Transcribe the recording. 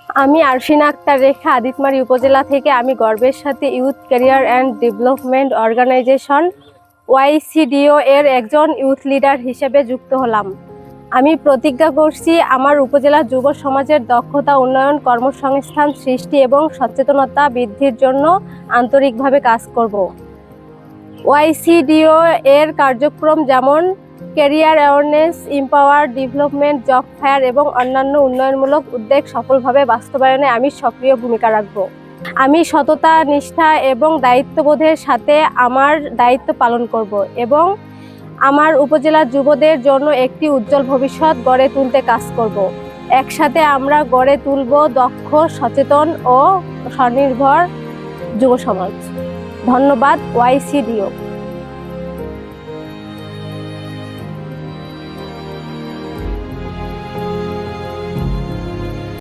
আমি আরফিনা আক্তার রেখা আদিতমারি উপজেলা থেকে আমি গর্বের সাথে youth career and development organisation YCDO এর একজন ইউথ লিডার হিসেবে যুক্ত হলাম। আমি প্রতিজ্ঞা করছি আমার উপজেলা যুব সমাজের দক্ষতা উন্নয়ন, কর্মসংস্থান সৃষ্টি এবং সচেতনতা বৃদ্ধির জন্য আন্তরিকভাবে কাজ করব। ওয়াইসিডিও এর কার্যক্রম যেমন career awareness, empower development, job fair এবং অন্যান্য উন্নয়নমূলক উদ্যোগ সফলভাবে বাস্তবায়নে আমি সক্রিয় ভূমিকা রাখব। আমি সততা, নিষ্ঠা এবং দায়িত্ববোধের সাথে আমার দায়িত্ব পালন করব এবং আমার উপজেলার যুবদের জন্য একটি উজ্জ্বল ভবিষ্যৎ গড়ে তুলতে কাজ করব। একসাথে আমরা গড়ে তুলব দক্ষ, সচেতন ও স্বনির্ভর যুব সমাজ। ধন্যবাদ ওয়াইসিডিও।